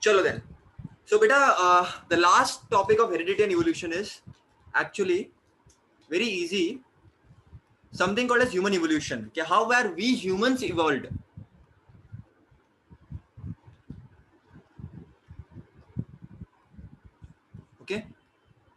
चलो then. So beta, the last topic of heredity and evolution is actually very easy. Something called as human evolution. Okay, how were we humans evolved? Okay,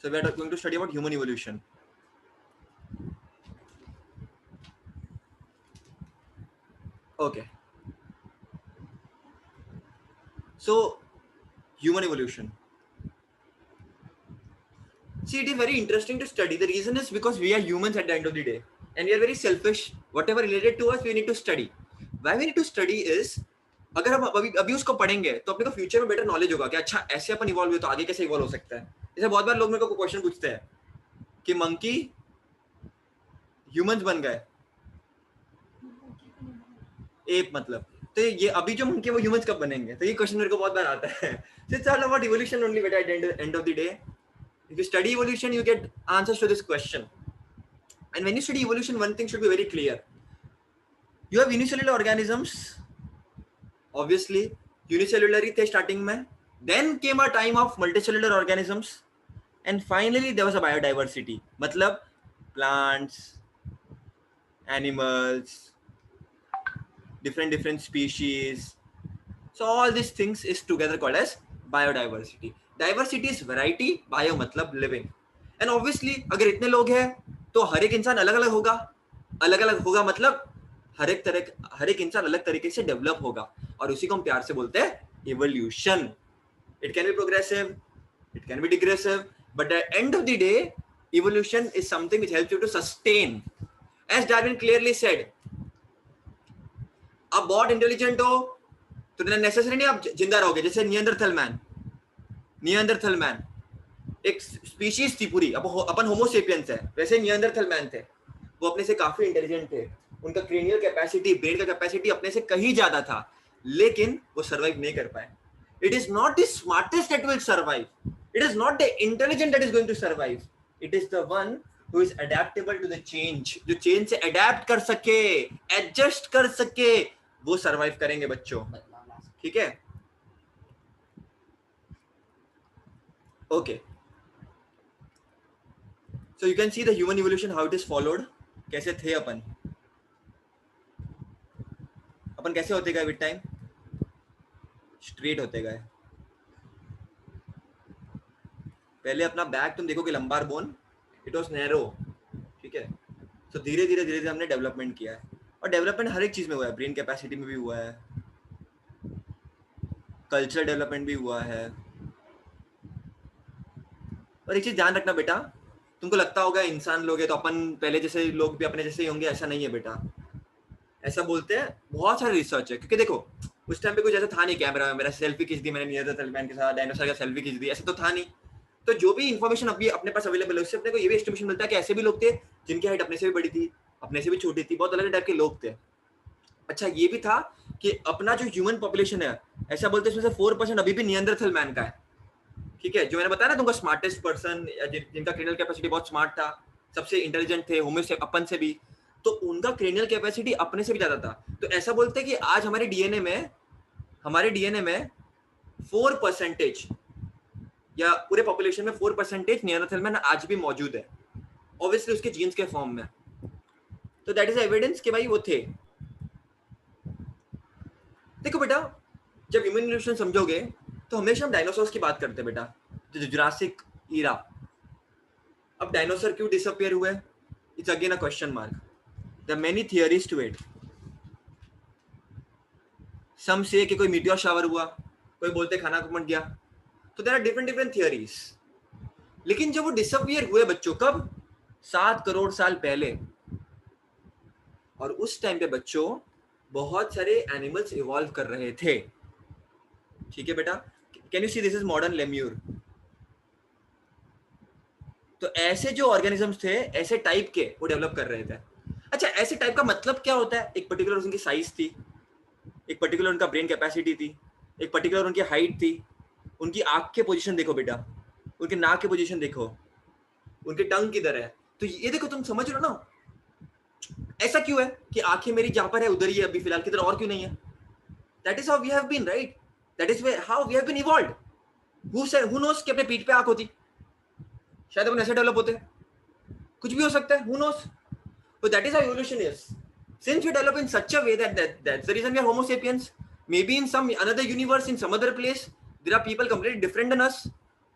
so we are going to study about human evolution. Okay, so human evolution. See, it is very interesting to study. The reason is because we are humans at the end of the day, and we are very selfish. Whatever related to us, we need to study. Why we need to study is, अगर हम अभी उसको पढ़ेंगे तो अपने को future में better knowledge होगा कि अच्छा ऐसे अपन इवॉल्व हुए तो आगे कैसे इवॉल्व हो सकता है. जैसे बहुत बार लोग मेरे को क्वेश्चन पूछते हैं कि मंकी ह्यूमंस बन गए, एप मतलब, तो ये अभी जो मंकी वो ह्यूमंस कब बनेंगे, तो ये क्वेश्चन मेरे को बहुत बार आता है. So it's all about evolution only, but at the end of the day, if you study evolution, you get answers to this question. And when you study evolution, one thing should be very clear. You have unicellular organisms, obviously, unicellular ही थे starting में. Then came a time of multicellular organisms, and finally there was a biodiversity. मतलब plants, animals, different species. So all these things is together called as biodiversity. Diversity is variety, bio मतलब living. And obviously अगर इतने लोग हैं तो हर एक इंसान अलग अलग होगा मतलब हर एक इंसान अलग तरीके से डेवलप होगा, और उसी को हम प्यार से बोलते हैं evolution. It can be progressive, it can be digressive, but at the end of the day, evolution is something which helps you to sustain. As Darwin clearly said, आप बहुत इंटेलिजेंट हो तो नेसेसरी नहीं आप जिंदा रहोगे. जैसे नियंदरथल मैन एक स्पीशीज थी पूरी, अपन होमोसेपियंस है, वैसे नियंदरथल मैन थे. वो अपने से काफी इंटेलिजेंट थे, उनका क्रेनियल कैपेसिटी, ब्रेन का कैपेसिटी अपने से कहीं ज्यादा था, लेकिन वो सर्वाइव नहीं कर पाए. It is not the smartest that will survive, it is not the intelligent that is going to survive, it is the one who is adaptable to the change, जो चेंज से अडेप्ट कर सके, adjust कर सके, वो survive करेंगे बच्चों. ठीक है, okay. So you can see the human evolution, how it is followed. कैसे थे अपन कैसे होते गए विद टाइम, स्ट्रेट होते गए. पहले अपना बैक तुम देखोगे lumbar bone, it was narrow. ठीक है, तो धीरे धीरे हमने डेवलपमेंट किया है, और डेवलपमेंट हर एक चीज में हुआ है. ब्रेन कैपेसिटी में भी हुआ है, कल्चर डेवलपमेंट भी हुआ है. और एक चीज ध्यान रखना बेटा, तुमको लगता होगा इंसान लोग है तो अपन पहले जैसे लोग भी अपने जैसे ही होंगे, ऐसा नहीं है बेटा. ऐसा बोलते हैं, बहुत सारे रिसर्च है, क्योंकि देखो उस टाइम पे कुछ ऐसा था नहीं, कैमरा में मेरा सेल्फी खींच दी मैंने नियंदरथल मैन के साथ, डायनासोर का सेल्फी खींच दी, ऐसा तो था नहीं. तो जो भी इन्फॉर्मेशन अभी अपने पास अवेलेबल है उससे अपने को ये भी एस्टिमेशन मिलता है कि ऐसे भी लोग थे जिनकी हाइट अपने से भी बड़ी थी, अपने से भी छोटी थी, बहुत अलग टाइप के लोग थे. अच्छा ये भी था कि अपना जो ह्यूमन पॉपुलेशन है, ऐसा बोलते हैं उसमें से 4% अभी भी नियंदरथल मैन का है. ठीक है, जो मैंने बताया ना तुमको, स्मार्टेस्ट पर्सन, जिनका क्रेनियल कैपेसिटी बहुत स्मार्ट था, सबसे इंटेलिजेंट थे, होमो से अपन से भी, तो उनका क्रेनियल कैपेसिटी अपने से भी ज्यादा था. तो ऐसा बोलते हैं कि आज हमारे डीएनए में 4% या पूरे पॉपुलेशन में 4% नियंदरथल मैन आज भी मौजूद है, ऑब्वियसली उसके जीन्स के फॉर्म में. तो दैट इज एविडेंस कि भाई वो थे. देखो बेटा, जब ह्यूमन इवोल्यूशन समझोगे तो हमेशा हम डायनासोर्स की बात करते हैं बेटा, जुरासिक ईरा. अब डायनासोर क्यों डिसअपियर हुए, it's again a question mark. There are many theories to it. Some say कि कोई मीटियोर शावर हुआ, कोई बोलते खाना मट गया, तो देयर आर डिफरेंट थियरीज. लेकिन जब वो डिसअपियर हुए बच्चों, कब, 7 करोड़ साल पहले, और उस टाइम पे बच्चों बहुत सारे एनिमल्स इवॉल्व कर रहे थे. ठीक है बेटा, can you see this is modern lemur. तो ऐसे जो ऑर्गेनिजम्स थे, ऐसे टाइप के वो डेवलप कर रहे थे. अच्छा ऐसे टाइप का मतलब क्या होता है, एक पर्टिकुलर उनकी साइज थी, एक पर्टिकुलर उनका ब्रेन कैपेसिटी थी, एक पर्टिकुलर उनकी हाइट थी, उनकी आंख के पोजीशन देखो बेटा, उनके नाक के पोजीशन देखो, उनके टंग किधर है, तो ये देखो, तुम समझ रहे हो ना. ऐसा क्यों है कि आंखें मेरी जहां पर है उधर ही है अभी फिलहाल, किधर और क्यों नहीं है. That is how we have been, right. That is how we have been evolved. Who knows कि अपने पीठ पे आंख होती, शायद अपन ऐसे डेवलप होते, कुछ भी हो सकता है, who knows. So that is how evolution is. Since we develop in such a way that's the reason we are Homo sapiens. Maybe in some another universe, in some other place, there are people completely different than us,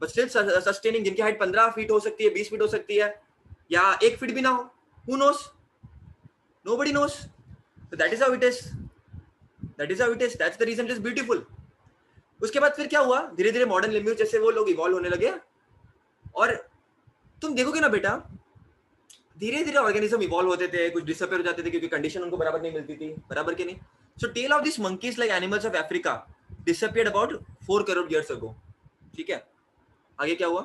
but still sustaining. जिनकी height 15 feet हो सकती है, 20 feet हो सकती है, या 1 feet भी ना हो. Who knows? Nobody knows. So that is how it is. That is how it is. That's the reason it is beautiful. उसके बाद फिर क्या हुआ, धीरे धीरे मॉडर्न लेम्यूर जैसे वो लोग इवॉल्व होने लगे. और तुम देखोगे ना बेटा, धीरे धीरे ऑर्गेनिज्म इवॉल्व होते थे, कुछ डिसअपियर हो जाते थे क्योंकि कंडीशन उनको बराबर नहीं मिलती थी, बराबर के नहीं. So tail of this monkeys like animals of Africa disappeared about 4 crore years ago. ठीक है, आगे क्या हुआ,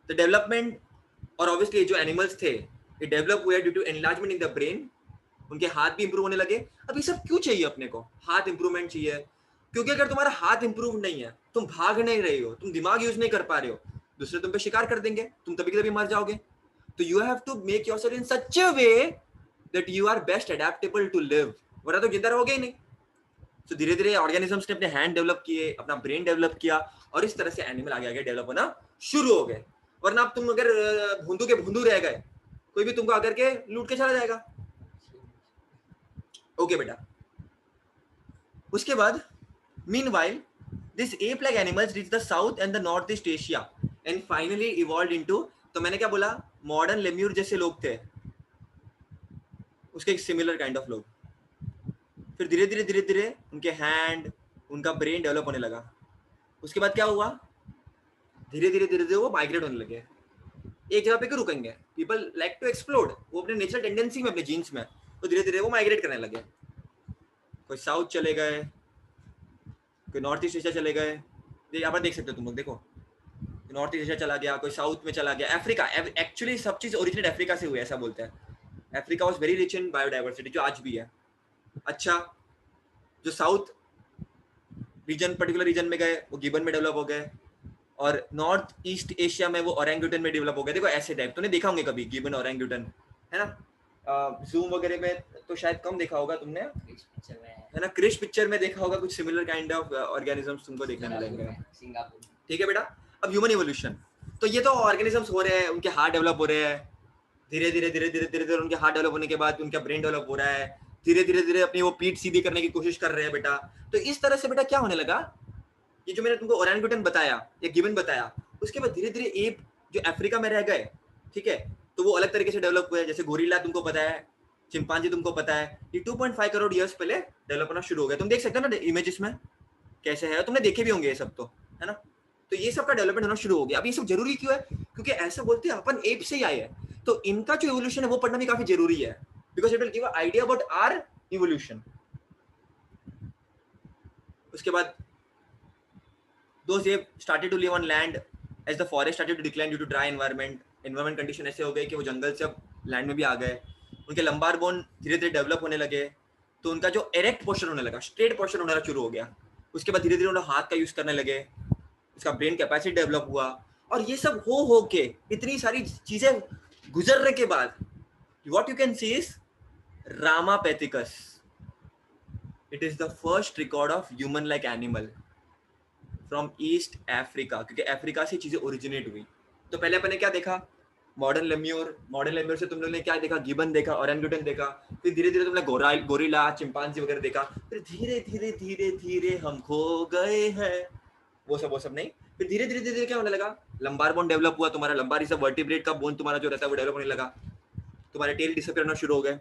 द डेवलपमेंट. और ऑब्वियसली जो एनिमल्स थे ये डेवलप हुए due to enlargement in the brain. उनके हाथ भी इंप्रूव होने लगे. अब ये सब क्यों चाहिए अपने को, हाथ इंप्रूवमेंट चाहिए, क्योंकि अगर तुम्हारा हाथ इंप्रूव नहीं है, तुम भाग नहीं रहे हो, तुम दिमाग यूज नहीं कर पा रहे हो, दूसरे तुम पे शिकार कर देंगे, तुम तभी कभी मर जाओगे. तो you have to make yourself in such a way that you are best adaptable to live, वरना तो जिंदा रहोगे ही नहीं. तो धीरे धीरे ऑर्गेनिजम्स ने अपने हैंड डेवलप किए, अपना ब्रेन डेवलप किया, और इस तरह से एनिमल आगे आगे डेवलप होना शुरू हो गए. वरना अब तुम अगर भूंदू के भूंदू रह गए, कोई भी तुमको आकर के लूट के चला जाएगा. ओके बेटा. उसके बाद meanwhile this ape like animals reach the south and the north east Asia and finally evolved into. तो मैंने क्या बोला, मॉडर्न लेम्यूर जैसे लोग थे, उसके सिमिलर काइंड ऑफ लोग. फिर धीरे धीरे धीरे धीरे उनके हैंड, उनका ब्रेन डेवलप होने लगा. उसके बाद क्या हुआ, धीरे धीरे धीरे धीरे वो माइग्रेट होने लगे. एक जगह पे क्यों रुकेंगे, पीपल लाइक टू एक्सप्लोर. वो अपने नेचुरल टेंडेंसी में, अपने जीन्स में, तो धीरे धीरे वो माइग्रेट करने लगे. कोई साउथ चले गए, कोई नॉर्थ ईस्ट एशिया चले गए. यहाँ पर देख सकते हो तुम लोग, देखो नॉर्थ ईस्ट एशिया चला गया, कोई साउथ में चला गया. अफ्रीका, एक्चुअली सब चीज ओरिजिनेट अफ्रीका से हुई है, ऐसा बोलते हैं. Africa was very rich in biodiversity, जो आज भी है. अच्छा, जो साउथ रीजन, पर्टिकुलर रीजन में गए, वो गिबन में डेवलप हो गए, और नॉर्थ ईस्ट एशिया में वो ओरेंगुटन में डेवलप हो गए. देखो ऐसे टाइप तुमने देखा होंगे कभी, गिबन ओरेंगुटन, है ना. जूम वगैरह में तो शायद कम देखा होगा तुमने, है ना. क्रिश पिक्चर में देखा होगा, कुछ सिमिलर काइंड ऑफ ऑर्गेनिजम्स तुमको देखने मिलेंगे. ठीक है बेटा. अब ह्यूमन इवोल्यूशन, तो ये तो ऑर्गेनिजम्स हो रहे हैं, उनके हार्ट डेवलप हो रहे हैं, धीरे धीरे धीरे धीरे धीरे धीरे उनके हार्ट डेवलप होने के बाद उनका ब्रेन डेवलप हो रहा है, धीरे धीरे धीरे अपनी वो पीठ सीधी करने की कोशिश कर रहे हैं बेटा. तो इस तरह से बेटा क्या होने लगा, ये जो मैंने तुमको ओरेंगुटन बताया, ये गिबन बताया, उसके बाद धीरे धीरे एप जो अफ्रीका में रह गए, ठीक है, तो वो अलग तरीके से डेवलप हुए. जैसे गोरिल्ला तुमको पता है, चिंपांजी तुमको पता है, ये 2.5 करोड़ इयर्स पहले डेवलप होना शुरू हो गया. तुम देख सकते हो ना इमेजेस में कैसे है, तुमने देखे भी होंगे ये सब, तो है ना. तो ये सब का डेवलपमेंट होना शुरू हो गया. अब ये सब जरूरी क्यों है, क्योंकि ऐसा बोलते हैं अपन एप से ही आए हैं, तो इनका जो इवोल्यूशन है वो पढ़ना भी काफी जरूरी है, because it will give a idea about our evolution. उसके बाद those ape started to live on land as the forest started to decline due to dry environment condition ऐसे हो गए कि वो जंगल से अब लैंड में भी आ गए. उनके लंबार बोन धीरे धीरे डेवलप होने लगे, तो उनका जो एरेक्ट पोस्चर होने लगा, स्ट्रेट पोस्चर होना शुरू हो गया. उसके बाद धीरे धीरे उन्होंने हाथ का यूज करने लगे, उसका ब्रेन कैपेसिटी डेवलप हुआ. और ये सब हो के इतनी सारी चीजें गुजरने के बाद what you can see is Ramapithecus. It is the first record of human like animal from east Africa, क्योंकि अफ्रीका से चीजें ओरिजिनेट हुई. तो पहले अपन ने क्या देखा, मॉडर्न लेम्यूर से तुम लोगों ने क्या देखा, गिबन देखा, ओरेंगुटन देखा, फिर धीरे धीरे तुमने गोरिल्ला, चिंपांजी वगैरह देखा, फिर धीरे धीरे धीरे धीरे हम खो गए हैं, वो सब नहीं. फिर धीरे धीरे धीरे क्या होने लगा, लंबार बोन डेवलप हुआ. तुम्हारा लंबार इज वर्टिब्रेट का बोन तुम्हारा जो रहता है वो डेवलप होने लगा. तुम्हारे टेल डिसअपीयर होना शुरू हो गए,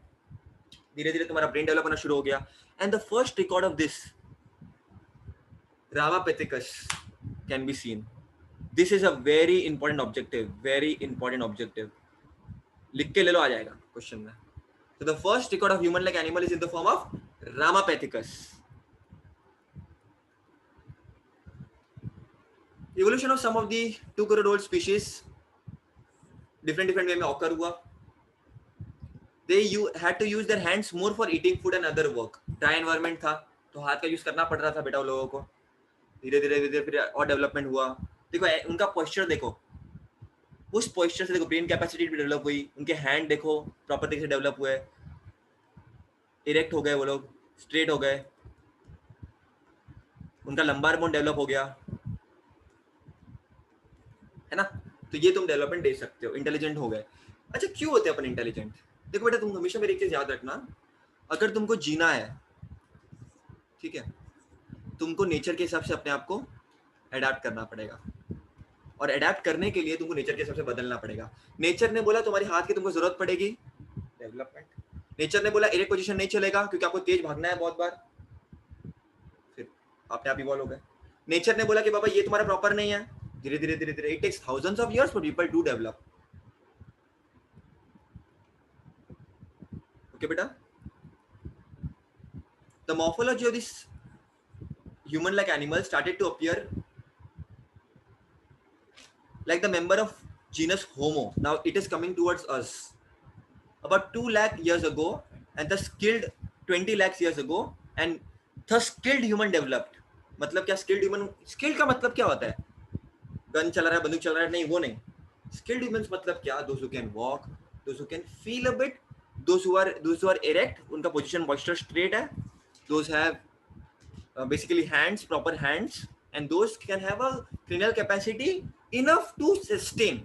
धीरे धीरे तुम्हारा ब्रेन डेवलप होना शुरू हो गया. And the first record of this Ramapithecus can be seen. This is a very important objective. लिख के ले लो, आ जाएगा क्वेश्चन में. So the first record of human like animal is in the form of Ramapithecus. Evolution of some of the 2 crore old species different way में occur हुआ. They had to use their hands more for eating food and other work. Dry environment था, तो हाथ का use करना पड़ रहा था बेटा उन लोगों को. धीरे धीरे फिर और डेवलपमेंट हुआ. देखो उनका पोस्चर देखो, उस पोस्चर से देखो ब्रेन कैपेसिटी भी डेवलप हुई. उनके हैंड देखो प्रॉपर तरीके से डेवलप हुए, इरेक्ट हो गए वो लोग, स्ट्रेट हो गए. उनका लंबार बोन डेवलप हो गया, है ना। तो ये तुम डेवलपमेंट दे सकते हो, इंटेलिजेंट हो गए। अच्छा क्यों होते हैं अपन इंटेलिजेंट? देखो बेटा तुम हमेशा मेरी एक चीज याद रखना, अगर तुमको जीना है, ठीक है, तुमको नेचर के हिसाब से अपने आप को अडेप्ट करना पड़ेगा, और अडेप्ट करने के लिए तुमको नेचर के हिसाब से बदलना पड़ेगा। नेचर ने बोला तुम्हारे हाथ की तुमको जरूरत पड़ेगी, डेवलपमेंट। नेचर ने बोला इरेक्ट पोजीशन नहीं चलेगा क्योंकि आपको तेज भागना है बहुत बार, फिर अपने आप इवॉल्व हो गए। नेचर ने बोला कि बाबा ये तुम्हारा प्रॉपर नहीं है, धीरे धीरे धीरे धीरे, it takes thousands of years for people to develop. Okay बेटा, the morphology of this human-like animal started to appear like the member of genus Homo. Now it is coming towards us. About 2 lakh years ago, and the skilled 20 lakhs years ago, and the skilled human developed. मतलब क्या skilled human? Skilled का मतलब क्या होता है? Gun चला रहा है, बंदूक चला रहा है, नहीं वो नहीं। Skilled humans मतलब क्या? Those who can walk, those who can feel a bit, those who are erect, उनका position posture straight है, those have basically hands, proper hands, and those can have a cranial capacity enough to sustain.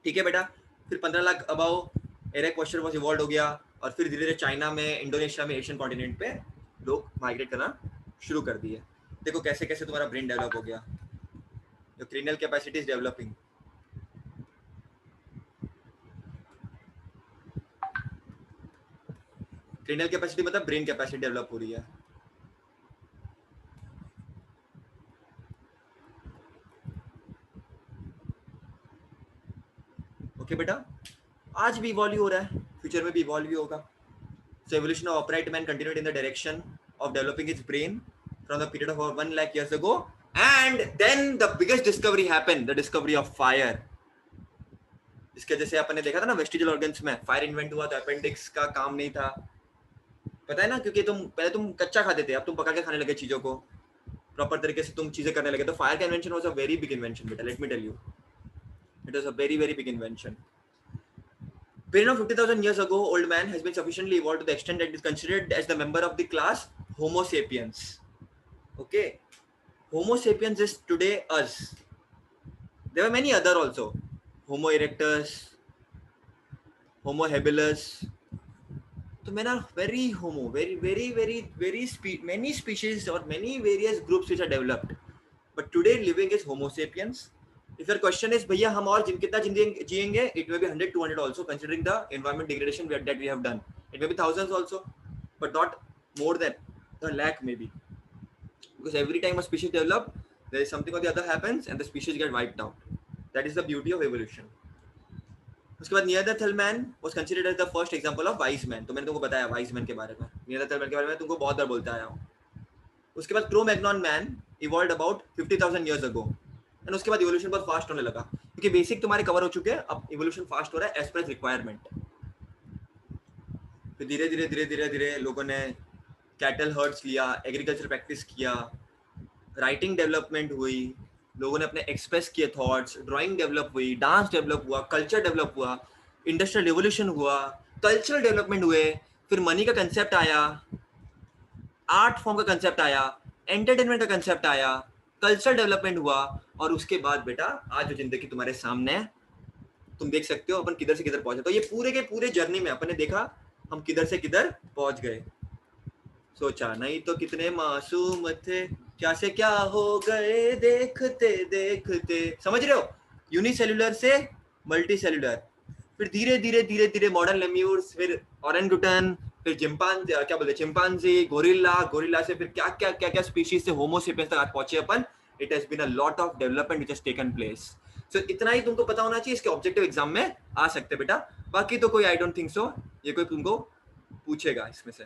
ठीक है बेटा, फिर 15 lakh above erect posture was evolve हो गया, और फिर धीरे धीरे चाइना में, इंडोनेशिया में, एशियन कॉन्टिनेंट पे लोग माइग्रेट करना शुरू कर दिए। देखो कैसे कैसे तुम्हारा ब्रेन डेवलप हो गया, your cranial capacity is developing. Cranial capacity मतलब ब्रेन कैपेसिटी डेवलप हो रही है। ओके बेटा, आज भी इवॉल्व हो रहा है, फ्यूचर में भी इवॉल्व ही होगा। So evolution of upright man continued in the direction of developing his brain from the period of 1 lakh years ago, and then the biggest discovery happened, the discovery of fire. इसके जैसे अपन ने देखा था ना vestigial organs में fire invent हुआ, तो appendix का काम नहीं था, पता है ना, क्योंकि पहले तुम कच्चा खाते थे, अब तुम पका के खाने लगे चीजों को, प्रॉपर तरीके से तुम चीजें करने लगे। तो फायर का invention was a very big invention बेटा, let me tell you, it was a very very big invention. Period of 50,000 years ago, old man has been sufficiently evolved to the extent that it is considered as the member of the class Homo sapiens. Okay, Homo sapiens is today us. There were many other also, Homo erectus, Homo habilis. So many species or many various groups which are developed, but today living is Homo sapiens. If your question is भैया हम और कितना जिएंगे, it may be 100 200 also, considering the environment degradation that we have done. It may be thousands also, but not more than a lakh maybe, because every time a species develop, there is something or the other happens and the species get wiped out. That is the beauty of evolution. उसके बाद Neanderthal man was considered as the first example of wise man. तो मैंने तुमको बताया wise man के बारे में, Neanderthal man के बारे में तुमको बहुत बार बोलता आया हूँ। उसके बाद crow-Magnon man evolved about 50,000 years ago, and उसके बाद इवोल्यूशन बहुत फास्ट होने लगा, क्योंकि बेसिक तुम्हारे कवर हो चुके हैं, अब इवोल्यूशन फास्ट हो रहा है एज पर रिक्वायरमेंट। फिर धीरे धीरे धीरे धीरे धीरे लोगों ने कैटल हर्ड्स लिया, एग्रीकल्चर प्रैक्टिस किया, राइटिंग डेवलपमेंट हुई, लोगों ने अपने एक्सप्रेस किए थॉट्स, ड्राइंग डेवलप हुई, डांस डेवलप हुआ, कल्चर डेवलप हुआ, इंडस्ट्रियल रिवोल्यूशन हुआ, कल्चरल डेवलपमेंट हुए, फिर मनी का कंसेप्ट आया, आर्ट फॉर्म का कंसेप्ट आया, एंटरटेनमेंट का कंसेप्ट आया, कल्चरल डेवलपमेंट हुआ, और उसके बाद बेटा आज जो जिंदगी तुम्हारे सामने है, तुम देख सकते हो अपन किधर से किधर पहुंचे। तो ये पूरे के पूरे जर्नी में अपन ने देखा हम किधर से किधर पहुंच गए। सोचा नहीं तो कितने मासूम थे, क्या से क्या हो गए देखते देखते, समझ रहे हो, यूनिसेल्युलर से मल्टी सेल्युलर, फिर धीरे धीरे धीरे धीरे मॉडर्न लेम्यूर्स, फिर ऑरेंगुटन, फिर क्या बोलते चिंपांजी, गोरिल्ला से फिर क्या क्या क्या क्या स्पीशीज से होमो सेपियंस तक आज पहुंचे अपन। It has been a lot of development which has taken place. So इतना ही तुमको पता होना चाहिए, इसके ऑब्जेक्टिव एग्जाम में आ सकते बेटा, बाकी तो कोई आई डोंट थिंक सो ये कोई तुमको पूछेगा इसमें से।